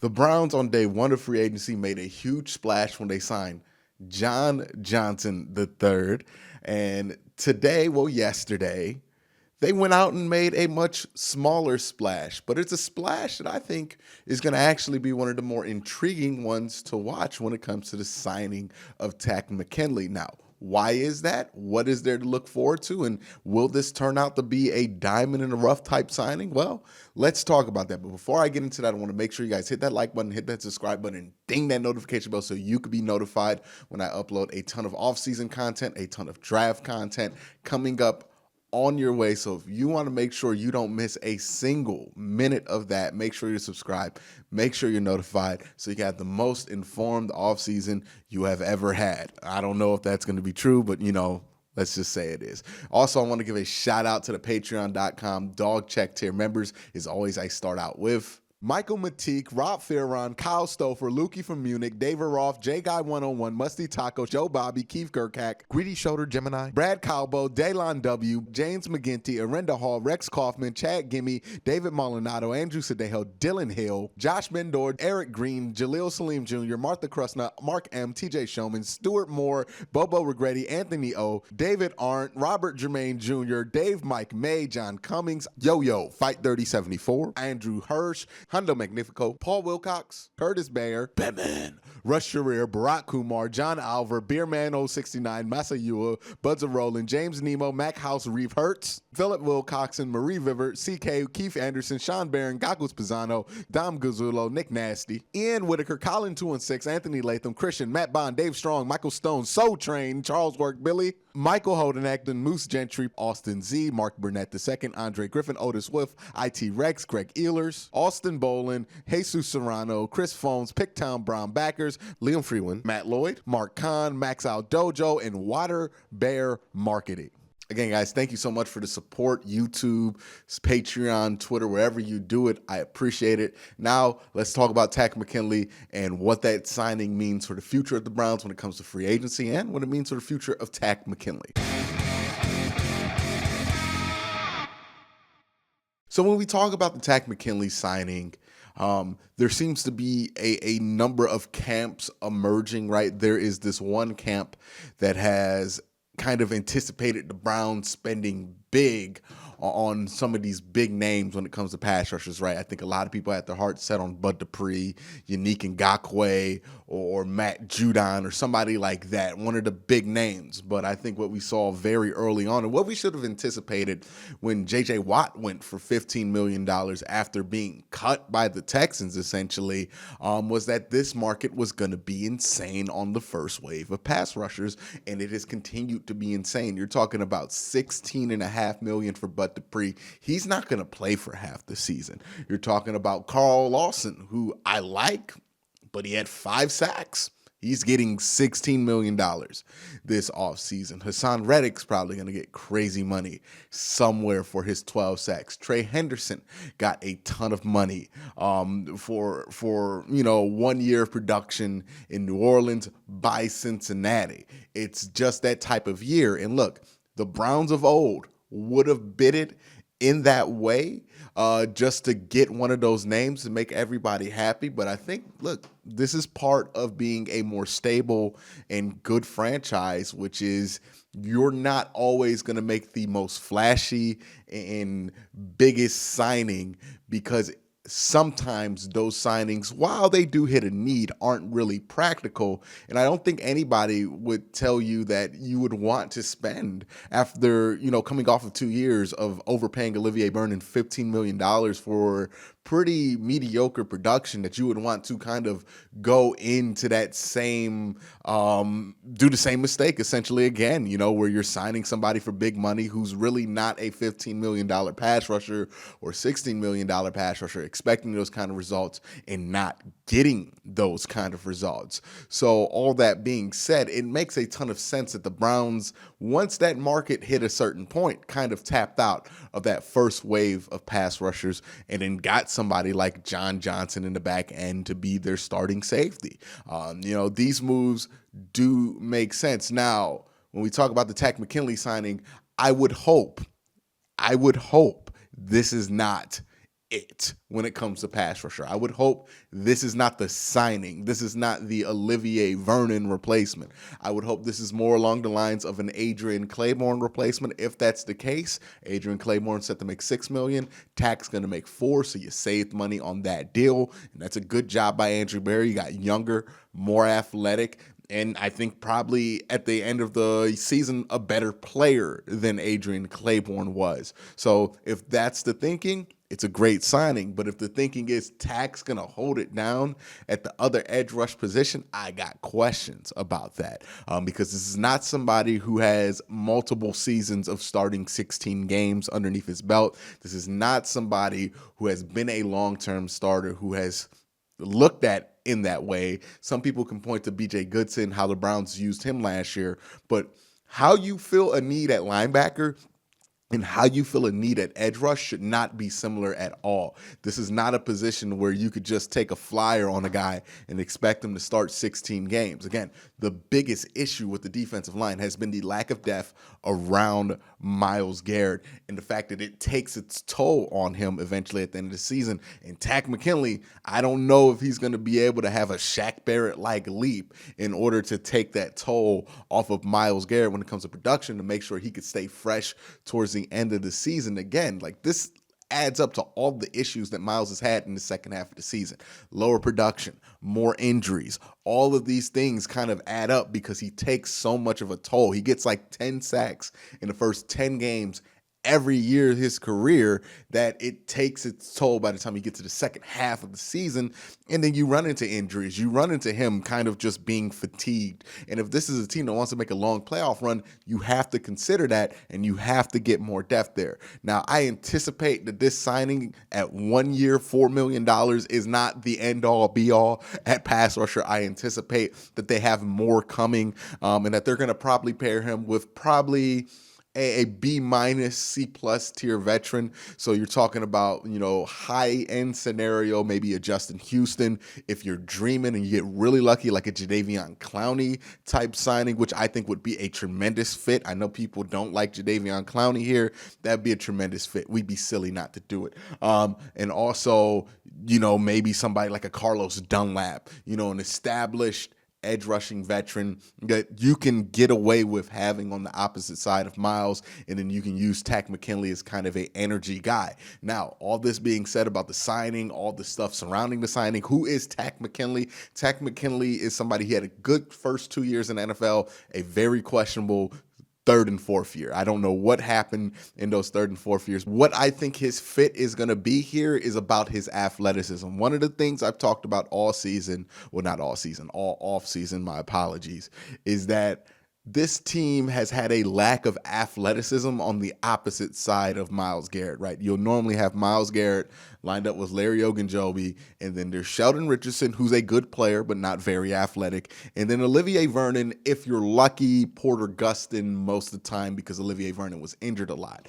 The Browns on day one of free agency made a huge splash when they signed John Johnson III. And today, well, yesterday, they went out and made a much smaller splash, but it's a splash that I think is going to actually be one of the more intriguing ones to watch when it comes to the signing of Takk McKinley. Now, why is that? What is there to look forward to? And will this turn out to be a diamond in the rough type signing? Well, let's talk about that. But before I get into that, I want to make sure you guys hit that like button, hit that subscribe button, and ding that notification bell so you can be notified when I upload a ton of off-season content, a ton of draft content coming up on your way. So if you want to make sure you don't miss a single minute of that, make sure you're subscribed, make sure you're notified so you can have the most informed offseason you have ever had. I don't know if that's going to be true, but let's just say it is. Also, I want to give a shout out to the patreon.com dog check tier members. As always, I start out with Michael Matique, Rob Farron, Kyle Stouffer, Lukey from Munich, David Roth, J Guy 101, Musty Taco, Joe Bobby, Keith Gerkak, Greedy Shoulder Gemini, Brad Calbo, Daylon W, James McGinty, Arenda Hall, Rex Kaufman, Chad Gimme, David Molinado, Andrew Sadejo, Dylan Hill, Josh Bendor, Eric Green, Jaleel Salim Jr., Martha Krusna, Mark M, TJ Showman, Stuart Moore, Bobo Regretti, Anthony O, David Arndt, Robert Jermaine Jr., Dave Mike May, John Cummings, Yo-Yo, Fight 3074, Andrew Hirsch, Hondo Magnifico, Paul Wilcox, Curtis Bayer, Batman, Rush Sharir, Barack Kumar, John Alver, Beerman 069, Masayua, Buds of Roland, James Nemo, Mac House, Reeve Hertz, Philip Wilcoxon, Marie Viver, CK, Keith Anderson, Sean Barron, Gagos Pisano, Dom Guzzulo, Nick Nasty, Ian Whitaker, Colin 216, Anthony Latham, Christian, Matt Bond, Dave Strong, Michael Stone, Soul Train, Charles Work, Billy, Michael Holden Acton, Moose Gentry, Austin Z, Mark Burnett II, Andre Griffin, Otis Wolf, IT Rex, Greg Ehlers, Austin Bolin, Jesus Serrano, Chris Phones, Picktown Brown Backers, Liam Freeman, Matt Lloyd, Mark Kahn, Max Out Dojo, and Water Bear Marketing. Again, guys, thank you so much for the support. YouTube, Patreon, Twitter, wherever you do it, I appreciate it. Now, let's talk about Takk McKinley and what that signing means for the future of the Browns when it comes to free agency and what it means for the future of Takk McKinley. So when we talk about the Takk McKinley signing, there seems to be a number of camps emerging, right? There is this one camp that has kind of anticipated the Browns spending big on some of these big names when it comes to pass rushers, right? I think a lot of people had their hearts set on Bud Dupree, Yannick Ngakoue, or Matt Judon, or somebody like that, one of the big names. But I think what we saw very early on, and what we should have anticipated when J.J. Watt went for $15 million after being cut by the Texans, essentially, was that this market was going to be insane on the first wave of pass rushers, and it has continued to be insane. You're talking about $16.5 million for Bud Dupree. He's not going to play for half the season. You're talking about Carl Lawson, who I like, but he had 5 sacks. He's getting $16 million this offseason. Hassan Reddick's probably going to get crazy money somewhere for his 12 sacks. Trey Henderson got a ton of money for 1 year of production in New Orleans by Cincinnati. It's just that type of year. And look, the Browns of old would have bid it in that way just to get one of those names to make everybody happy. But I think, look, this is part of being a more stable and good franchise, which is you're not always going to make the most flashy and biggest signing, because sometimes those signings, while they do hit a need, aren't really practical. And I don't think anybody would tell you that you would want to spend, after, coming off of 2 years of overpaying Olivier Vernon $15 million for pretty mediocre production, that you would want to kind of go into that same, do the same mistake essentially again, where you're signing somebody for big money who's really not a $15 million pass rusher or $16 million pass rusher, expecting those kind of results and not getting those kind of results. So all that being said, it makes a ton of sense that the Browns, once that market hit a certain point, kind of tapped out of that first wave of pass rushers and then got somebody like John Johnson in the back end to be their starting safety. These moves do make sense. Now, when we talk about the Takk McKinley signing, I would hope this is not it when it comes to pass rusher. I would hope this is not the signing. This is not the Olivier Vernon replacement. I would hope this is more along the lines of an Adrian Claiborne replacement. If that's the case, Adrian Claiborne set to make $6 million. Tak's going to make $4 million, so you saved money on that deal. And that's a good job by Andrew Berry. You got younger, more athletic, and I think probably at the end of the season, a better player than Adrian Claiborne was. So if that's the thinking, it's a great signing. But if the thinking is Tak's going to hold it down at the other edge rush position, I got questions about that because this is not somebody who has multiple seasons of starting 16 games underneath his belt. This is not somebody who has been a long-term starter, who has looked at in that way. Some people can point to BJ Goodson, how the Browns used him last year, but how you feel a need at linebacker and how you feel a need at edge rush should not be similar at all. This is not a position where you could just take a flyer on a guy and expect him to start 16 games. Again, the biggest issue with the defensive line has been the lack of depth around Myles Garrett and the fact that it takes its toll on him eventually at the end of the season. And Takk McKinley, I don't know if he's going to be able to have a Shaq Barrett-like leap in order to take that toll off of Myles Garrett when it comes to production to make sure he could stay fresh towards the end of the season. Again, like this adds up to all the issues that Myles has had in the second half of the season. Lower production, more injuries, all of these things kind of add up because he takes so much of a toll. He gets like 10 sacks in the first 10 games every year of his career that it takes its toll by the time you get to the second half of the season. And then you run into injuries. You run into him kind of just being fatigued. And if this is a team that wants to make a long playoff run, you have to consider that and you have to get more depth there. Now, I anticipate that this signing at 1 year, $4 million is not the end all be all at pass rusher. I anticipate that they have more coming and that they're going to probably pair him with probably a B minus C plus tier veteran. So you're talking about, high end scenario, maybe a Justin Houston. If you're dreaming and you get really lucky, like a Jadeveon Clowney type signing, which I think would be a tremendous fit. I know people don't like Jadeveon Clowney here. That'd be a tremendous fit. We'd be silly not to do it. And also, maybe somebody like a Carlos Dunlap, an established edge rushing veteran that you can get away with having on the opposite side of Myles, and then you can use Takk McKinley as kind of a energy guy. Now, all this being said about the signing, all the stuff surrounding the signing, who is Takk McKinley? Takk McKinley is somebody, he had a good first 2 years in the NFL, a very questionable third and fourth year. I don't know what happened in those third and fourth years. What I think his fit is going to be here is about his athleticism. One of the things I've talked about all season, well, not all season, all off season, my apologies, is that this team has had a lack of athleticism on the opposite side of Myles Garrett, right? You'll normally have Myles Garrett lined up with Larry Ogunjobi, and then there's Sheldon Richardson, who's a good player, but not very athletic. And then Olivier Vernon, if you're lucky, Porter Gustin most of the time because Olivier Vernon was injured a lot,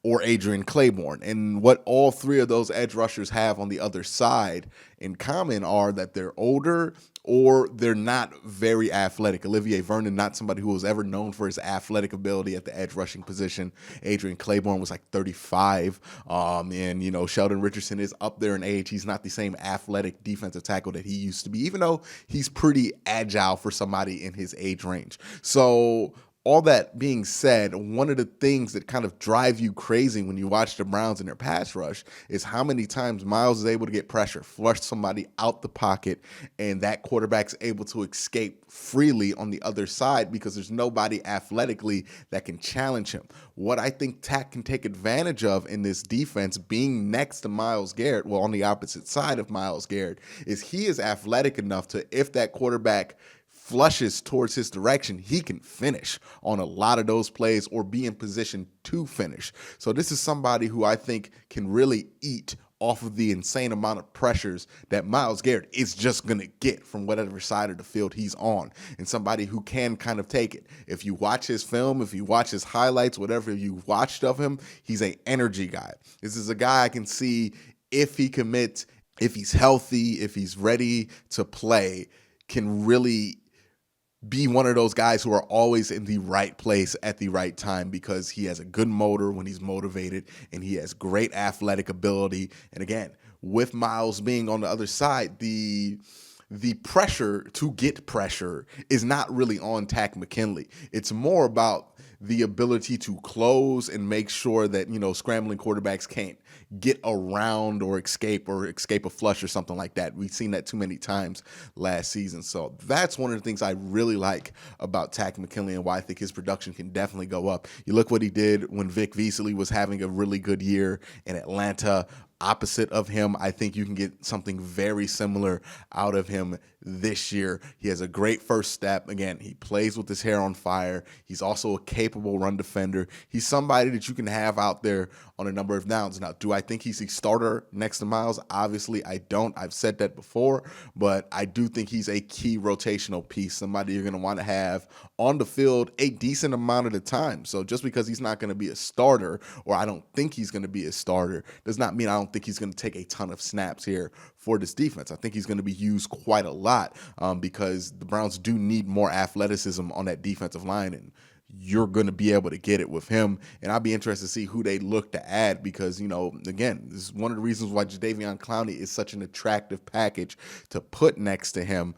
or Adrian Claiborne. And what all three of those edge rushers have on the other side in common are that they're older or they're not very athletic. Olivier Vernon, not somebody who was ever known for his athletic ability at the edge rushing position. Adrian Claiborne was like 35. And, Sheldon Richardson is up there in age. He's not the same athletic defensive tackle that he used to be, even though he's pretty agile for somebody in his age range. So all that being said, one of the things that kind of drive you crazy when you watch the Browns in their pass rush is how many times Myles is able to get pressure, flush somebody out the pocket, and that quarterback's able to escape freely on the other side because there's nobody athletically that can challenge him. What I think Takk can take advantage of in this defense, being next to Myles Garrett, well, on the opposite side of Myles Garrett, is he is athletic enough to, if that quarterback flushes towards his direction, he can finish on a lot of those plays or be in position to finish. So this is somebody who I think can really eat off of the insane amount of pressures that Myles Garrett is just going to get from whatever side of the field he's on, and somebody who can kind of take it. If you watch his film, if you watch his highlights, whatever you've watched of him, he's an energy guy. This is a guy I can see, if he commits, if he's healthy, if he's ready to play, can really be one of those guys who are always in the right place at the right time because he has a good motor when he's motivated and he has great athletic ability. And again, with Miles being on the other side, the pressure to get pressure is not really on Takk McKinley. It's more about the ability to close and make sure that, scrambling quarterbacks can't get around or escape a flush or something like that. We've seen that too many times last season. So that's one of the things I really like about Takk McKinley and why I think his production can definitely go up. You look what he did when Vic Beasley was having a really good year in Atlanta. Opposite of him, I think you can get something very similar out of him this year. He has a great first step. Again, he plays with his hair on fire. He's also a capable run defender. He's somebody that you can have out there on a number of downs. Now, do I think he's a starter next to Miles? Obviously, I don't. I've said that before, but I do think he's a key rotational piece, somebody you're going to want to have on the field a decent amount of the time. So just because he's not going to be a starter, or I don't think he's going to be a starter, does not mean I don't think he's going to take a ton of snaps here for this defense. I think he's going to be used quite a lot because the Browns do need more athleticism on that defensive line, and you're going to be able to get it with him. And I'll be interested to see who they look to add because, again, this is one of the reasons why Jadeveon Clowney is such an attractive package to put next to him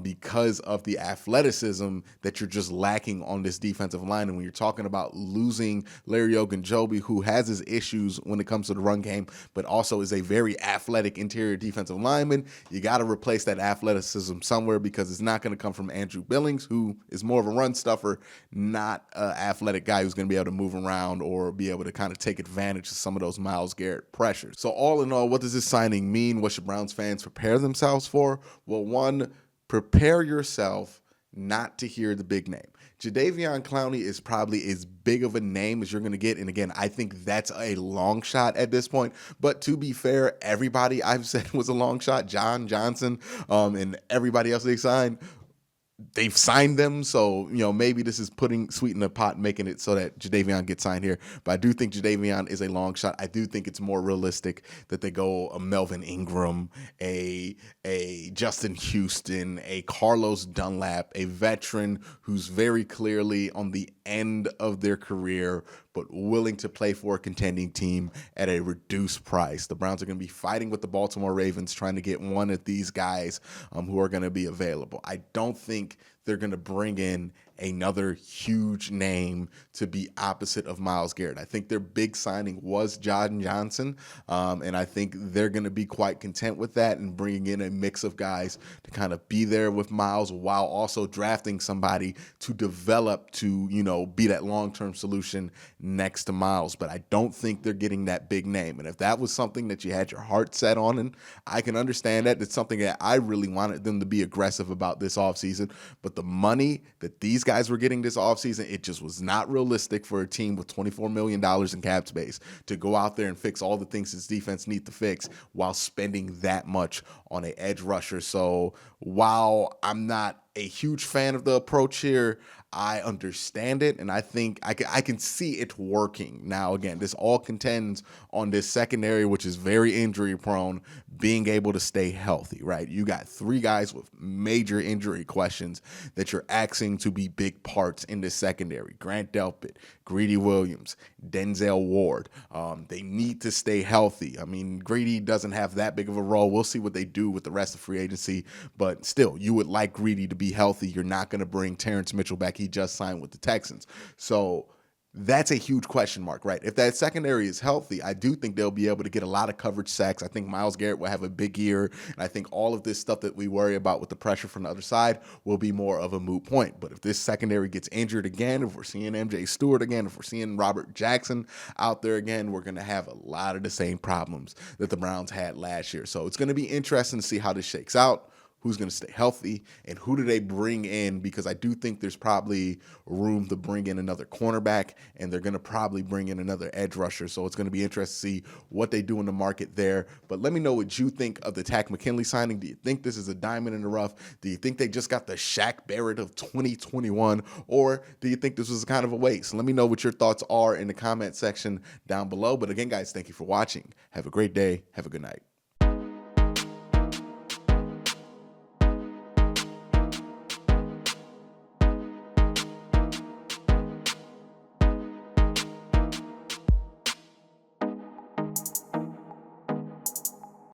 because of the athleticism that you're just lacking on this defensive line. And when you're talking about losing Larry Ogunjobi, who has his issues when it comes to the run game, but also is a very athletic interior defensive lineman, you got to replace that athleticism somewhere because it's not going to come from Andrew Billings, who is more of a run stuffer, not an athletic guy who's going to be able to move around or be able to kind of take advantage of some of those Myles Garrett pressures. So all in all, what does this signing mean? What should Browns fans prepare themselves for? Well, one, prepare yourself not to hear the big name. Jadeveon Clowney is probably as big of a name as you're going to get. And again, I think that's a long shot at this point. But to be fair, everybody I've said was a long shot. John Johnson and everybody else they signed, they've signed them, so maybe this is putting sweet in the pot, making it so that Jadeveon gets signed here. But I do think Jadeveon is a long shot. I do think it's more realistic that they go a Melvin Ingram, a Justin Houston, a Carlos Dunlap, a veteran who's very clearly on the end of their career, but willing to play for a contending team at a reduced price. The Browns are going to be fighting with the Baltimore Ravens, trying to get one of these guys who are going to be available. I don't think they're going to bring in another huge name to be opposite of Myles Garrett. I think their big signing was John Johnson, and I think they're going to be quite content with that and bringing in a mix of guys to kind of be there with Myles while also drafting somebody to develop to, be that long-term solution next to Myles. But I don't think they're getting that big name. And if that was something that you had your heart set on, and I can understand that, it's something that I really wanted them to be aggressive about this offseason. But the money that these guys were getting this offseason, it just was not realistic for a team with $24 million in cap space to go out there and fix all the things this defense needs to fix while spending that much on an edge rusher. So while I'm not a huge fan of the approach here, I understand it, and I think I can see it working. Now, again, this all contends on this secondary, which is very injury prone, being able to stay healthy, right? You got three guys with major injury questions that you're asking to be big parts in this secondary. Grant Delpit, Greedy Williams, Denzel Ward. They need to stay healthy. I mean, Greedy doesn't have that big of a role. We'll see what they do with the rest of free agency, but still, you would like Greedy to be healthy. You're not going to bring Terrence Mitchell back. He just signed with the Texans. So that's a huge question mark, right? If that secondary is healthy, I do think they'll be able to get a lot of coverage sacks. I think Myles Garrett will have a big year, and I think all of this stuff that we worry about with the pressure from the other side will be more of a moot point. But if this secondary gets injured again, if we're seeing MJ Stewart again, if we're seeing Robert Jackson out there again, we're going to have a lot of the same problems that the Browns had last year. So it's going to be interesting to see how this shakes out. Who's going to stay healthy, and who do they bring in? Because I do think there's probably room to bring in another cornerback, and they're going to probably bring in another edge rusher. So it's going to be interesting to see what they do in the market there. But let me know what you think of the Takk McKinley signing. Do you think this is a diamond in the rough? Do you think they just got the Shaq Barrett of 2021? Or do you think this was kind of a waste? Let me know what your thoughts are in the comment section down below. But again, guys, thank you for watching. Have a great day. Have a good night.